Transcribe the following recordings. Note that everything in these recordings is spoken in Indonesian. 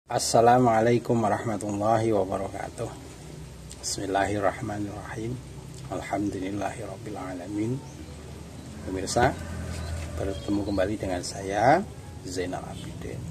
Assalamualaikum warahmatullahi wabarakatuh. Bismillahirrahmanirrahim. Alhamdulillahirrabbilalamin. Pemirsa, bertemu kembali dengan saya Zainal Abidin.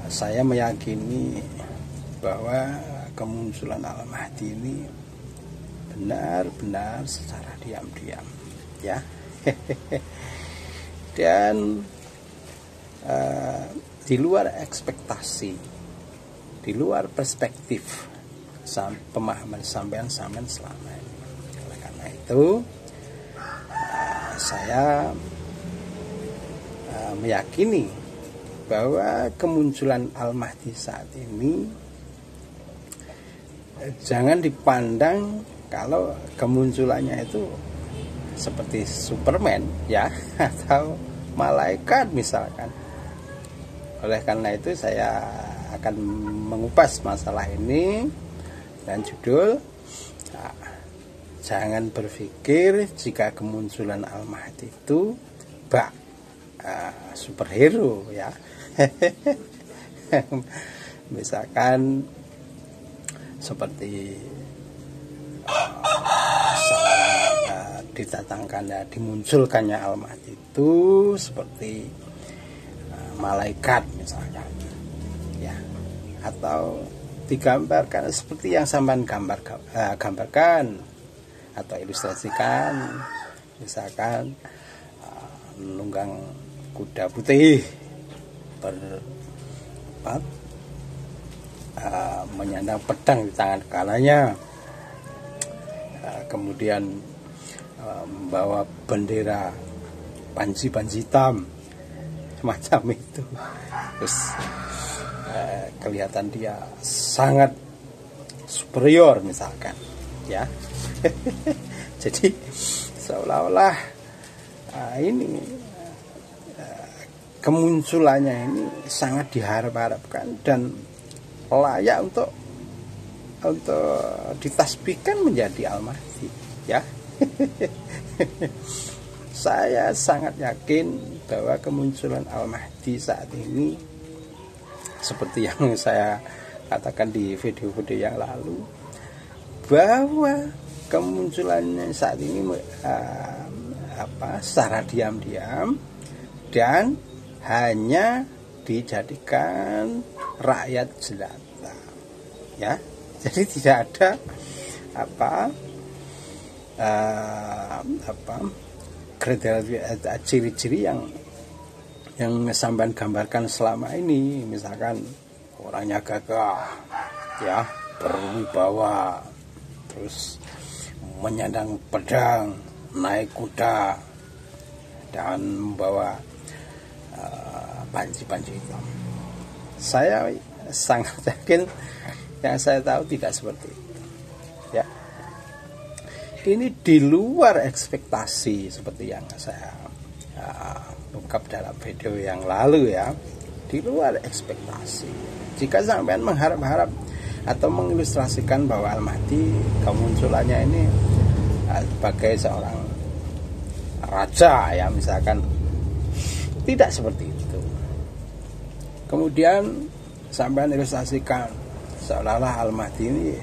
Saya meyakini bahwa kemunculan Al-Mahdi ini benar-benar secara diam-diam, ya. Dan di luar ekspektasi, di luar perspektif pemahaman sampean selama ini. Oleh karena itu saya meyakini bahwa kemunculan Al-Mahdi saat ini jangan dipandang kalau kemunculannya itu seperti Superman, ya, atau malaikat misalkan. Oleh karena itu saya akan mengupas masalah ini dan judul jangan berpikir jika kemunculan Al-Mahdi itu superhero, ya. Misalkan seperti dimunculkannya Al-Mahdi itu seperti malaikat misalkan, ya, atau digambarkan seperti yang sampean gambarkan atau ilustrasikan, misalkan nunggang kuda putih menyandang pedang di tangan kanannya, kemudian membawa bendera panji hitam semacam itu. Terus kelihatan dia sangat superior misalkan, ya. Jadi seolah-olah ini kemunculannya ini sangat diharap-harapkan dan layak untuk ditasbihkan menjadi Al-Mahdi, ya. Saya sangat yakin bahwa kemunculan Al-Mahdi saat ini seperti yang saya katakan di video-video yang lalu, bahwa kemunculannya saat ini secara diam-diam dan hanya dijadikan rakyat jelata, ya. Jadi tidak ada ciri-ciri yang sampean gambarkan selama ini. Misalkan orangnya gagah, ya, berwibawa, terus menyandang pedang, naik kuda, dan membawa panji hitam. Saya sangat yakin, yang saya tahu tidak seperti itu, ya. Ini di luar ekspektasi seperti yang saya ungkap dalam video yang lalu, ya. Di luar ekspektasi. Jika sampean mengharap-harap atau mengilustrasikan bahwa Al-Mahdi kemunculannya ini sebagai seorang raja, ya, misalkan, tidak seperti itu. Kemudian sampean ilustrasikan seolah-olah Al-Mahdi ini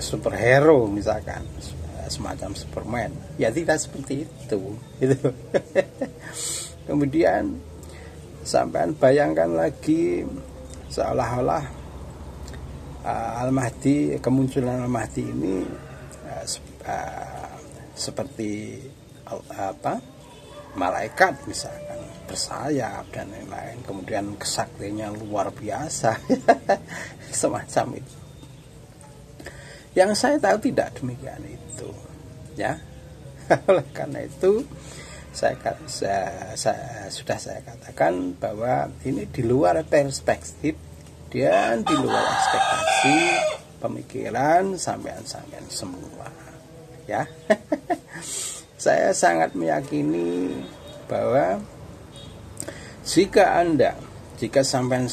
superhero misalkan, semacam Superman, ya, tidak seperti itu, gitu. Kemudian sampean bayangkan lagi seolah-olah Al-Mahdi, kemunculan Al-Mahdi ini seperti malaikat misalkan, bersayap dan lain-lain, kemudian kesaktiannya luar biasa. Semacam itu. Yang saya tahu tidak demikian itu, ya. Oleh karena itu saya katakan bahwa ini di luar perspektif dan di luar ekspektasi pemikiran sampean semua, ya. Saya sangat meyakini bahwa jika sampean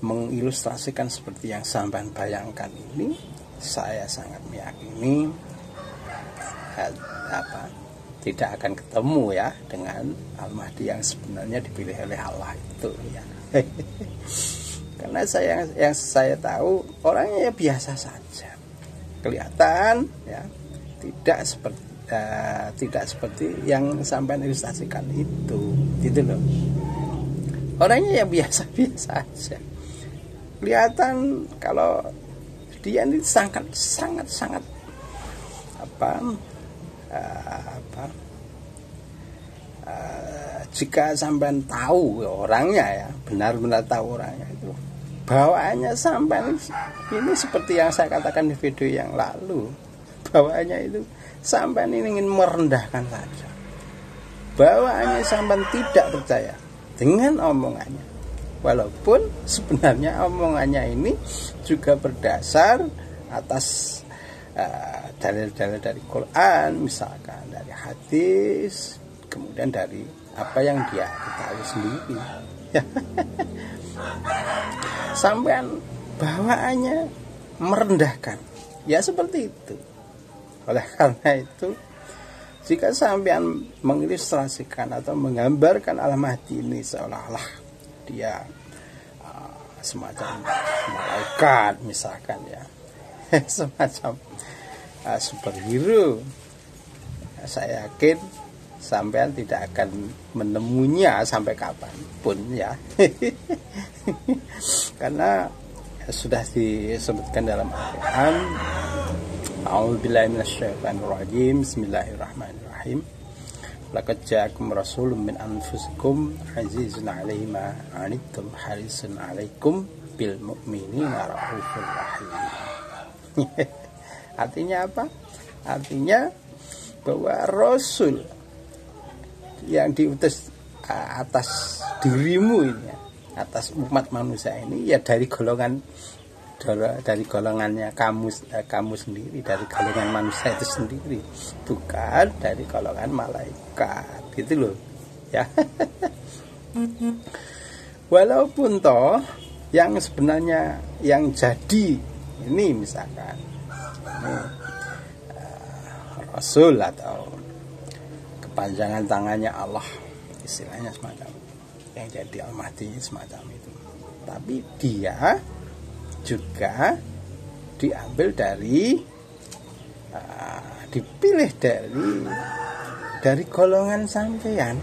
mengilustrasikan seperti yang sampean bayangkan ini, saya sangat meyakini tidak akan ketemu ya dengan Al-Mahdi yang sebenarnya dipilih oleh Allah itu ya. Karena yang saya tahu orangnya ya biasa saja, kelihatan ya tidak seperti yang sampai ilustrasikan itu, gitu loh. Orangnya ya biasa-biasa aja, kelihatan kalau dia ini sangat jika sampean tahu orangnya ya, benar-benar tahu orangnya itu, bawaannya sampean ini seperti yang saya katakan di video yang lalu, bawaannya itu sampean ini ingin merendahkan saja, bawaannya sampean tidak percaya dengan omongannya, walaupun sebenarnya omongannya ini juga berdasar atas dalil-dalil dari Quran, misalkan dari hadis, kemudian dari apa yang dia ketahui sendiri. Sampean bawaannya merendahkan, ya seperti itu. Oleh karena itu, jika sampean mengilustrasikan atau menggambarkan Al-Mahdi ini seolah-olah dia semacam malaikat misalkan ya, semacam superhero, saya yakin sampean tidak akan menemunya sampai kapanpun ya. Karena sudah disebutkan dalam Al-Quran, A'udzubillahi minasyaitonirrajim, Bismillahirrahmanirrahim. Laqad ja'akum rasulun min anfusikum azizun 'alaihi ma 'anittum harisun 'alaikum bil mu'minina raufur rahim. Artinya apa? Artinya bahwa Rasul yang diutus atas dirimu ini, atas umat manusia ini ya dari golongannya kamu sendiri, dari golongan manusia itu sendiri, bukan dari golongan malaikat, gitu loh ya. Walaupun toh yang sebenarnya yang jadi ini misalkan ini, Rasul atau kepanjangan tangannya Allah, istilahnya semacam yang jadi Al-Mahdi semacam itu, tapi dia juga diambil dari dipilih dari golongan sampean,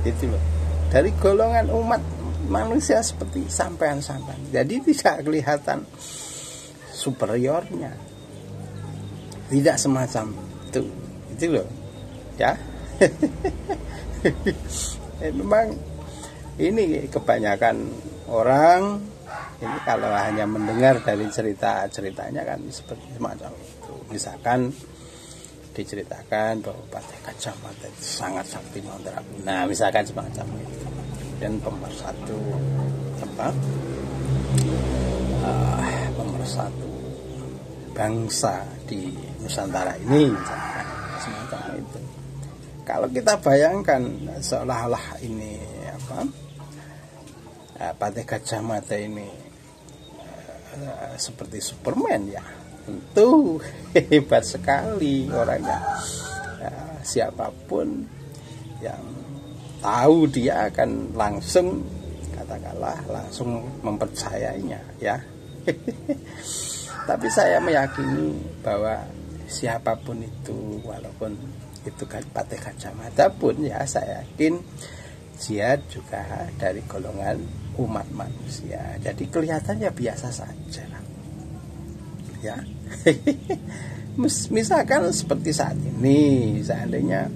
gitu loh, dari golongan umat manusia seperti sampean. Jadi tidak kelihatan superiornya, tidak semacam itu loh ya. Memang ini kebanyakan orang ini kalau hanya mendengar dari ceritanya kan seperti semacam itu. Misalkan diceritakan bahwa Patih Gajah Mada itu sangat sakti mandraguna, misalkan semacam itu, dan pemersatu bangsa di Nusantara ini, misalkan semacam itu. Kalau kita bayangkan seolah-olah ini Patih Gajah Mada ini seperti Superman ya, tentu hebat sekali orangnya. Siapapun yang tahu dia akan langsung mempercayainya ya. Tapi saya meyakini bahwa siapapun itu, walaupun itu kan Patih Gajah Mada pun ya, saya yakin dia juga dari golongan umat manusia. Jadi kelihatannya biasa saja ya. Misalkan seperti saat ini, seandainya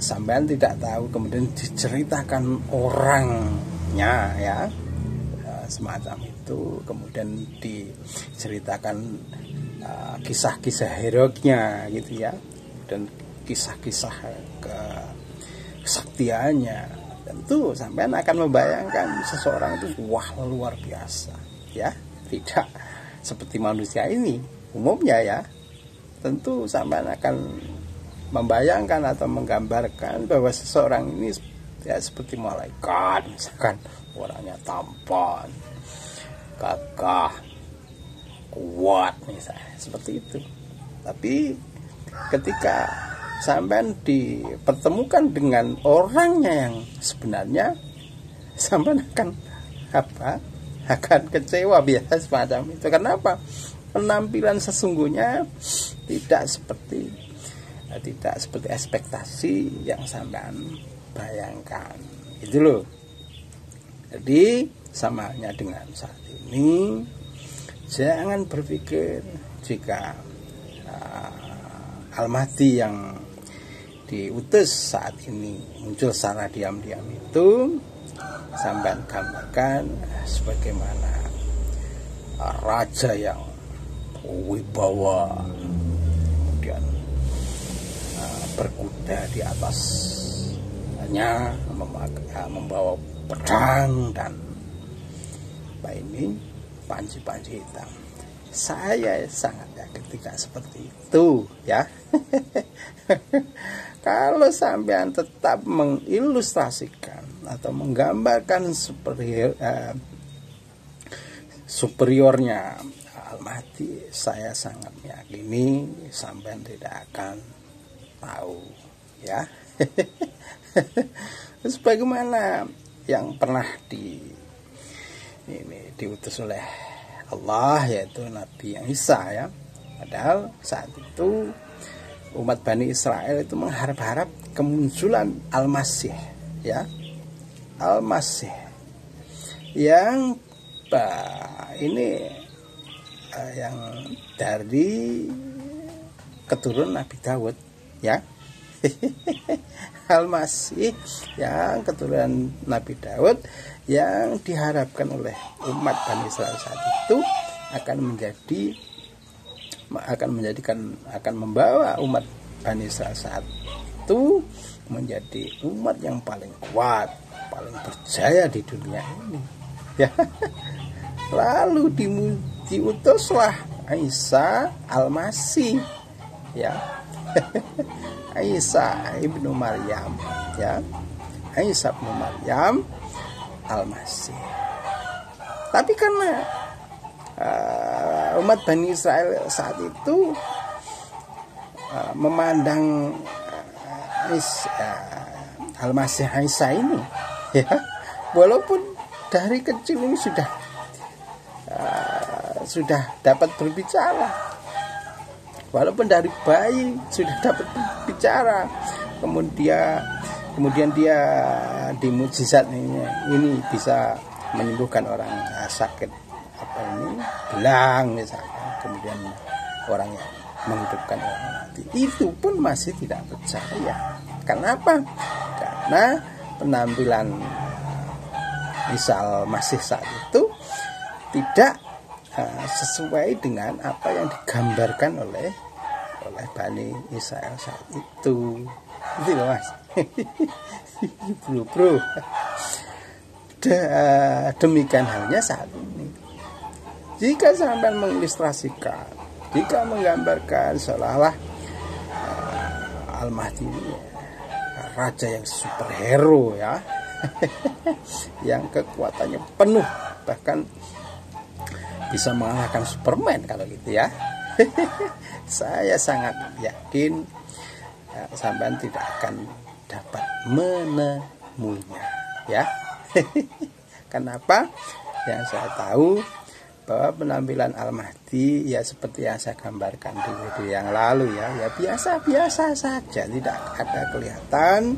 sampean tidak tahu, kemudian diceritakan orangnya ya, semacam itu, kemudian diceritakan kisah-kisah heroiknya gitu ya, dan kisah-kisah kesaktiannya, tentu sampean akan membayangkan seseorang itu wah luar biasa ya, tidak seperti manusia ini umumnya ya. Tentu sampean akan membayangkan atau menggambarkan bahwa seseorang ini ya seperti malaikat, misalkan orangnya tampan, gagah, kuat misalnya, seperti itu. Tapi ketika sampean dipertemukan dengan orangnya yang sebenarnya, sampean akan apa? Akan kecewa biasa semacam itu. Kenapa? Penampilan sesungguhnya tidak seperti ekspektasi yang sampean bayangkan. Itu loh. Jadi sama halnya dengan saat ini, jangan berpikir jika Al-Mahdi yang diutus saat ini muncul secara diam-diam itu sampean gambarkan sebagaimana raja yang wibawa, kemudian berkuda di atasnya, membawa pedang dan ini panci-panci hitam. Saya sangat yakin tidak seperti itu, ya. Kalau sampean tetap mengilustrasikan atau menggambarkan superiornya Al-Mahdi, saya sangat meyakini sampean tidak akan tahu, ya. Sebagaimana yang pernah diutus oleh Allah, yaitu Nabi Isa, ya. Padahal saat itu umat Bani Israel itu mengharap-harap kemunculan Al-Masih, ya. Al-Masih yang yang dari keturunan Nabi Daud, ya. Al-Masih yang keturunan Nabi Daud, yang diharapkan oleh umat Bani Israel saat itu akan membawa umat Bani Israel saat itu menjadi umat yang paling kuat, paling berjaya di dunia ini, ya. Lalu diutuslah Isa Al-Masih, ya. Isa ibnu Maryam, ya. Isa ibnu Maryam Al-Masih. Tapi karena umat Bani Israel saat itu memandang Al-Masih Isa ini, ya, walaupun dari kecil ini sudah dapat berbicara, walaupun dari bayi sudah dapat berbicara, kemudian dia di mukjizat ini bisa menyembuhkan orang sakit belang misalkan, kemudian orang yang menghidupkan orang mati, itu pun masih tidak percaya. Kenapa? Karena penampilan Isa Al-Masih saat itu tidak sesuai dengan apa yang digambarkan oleh Bani Israel saat itu. Itu loh, Mas. Bro. Demikian halnya saat ini. Jika sampai mengilustrasikan, jika menggambarkan seolah-olah Al-Mahdi ini raja yang superhero, ya. Yang kekuatannya penuh, bahkan bisa mengalahkan Superman kalau gitu, ya. Saya sangat yakin sampean tidak akan dapat menemuinya, ya. Kenapa? Yang saya tahu bahwa penampilan Al-Mahdi ya seperti yang saya gambarkan di video yang lalu, ya biasa-biasa saja, tidak ada kelihatan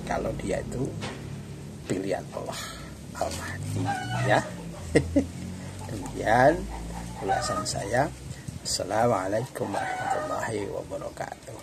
kalau dia itu pilihan Allah, Al-Mahdi, ya. Demikian ulasan saya. Assalamualaikum warahmatullahi wabarakatuh.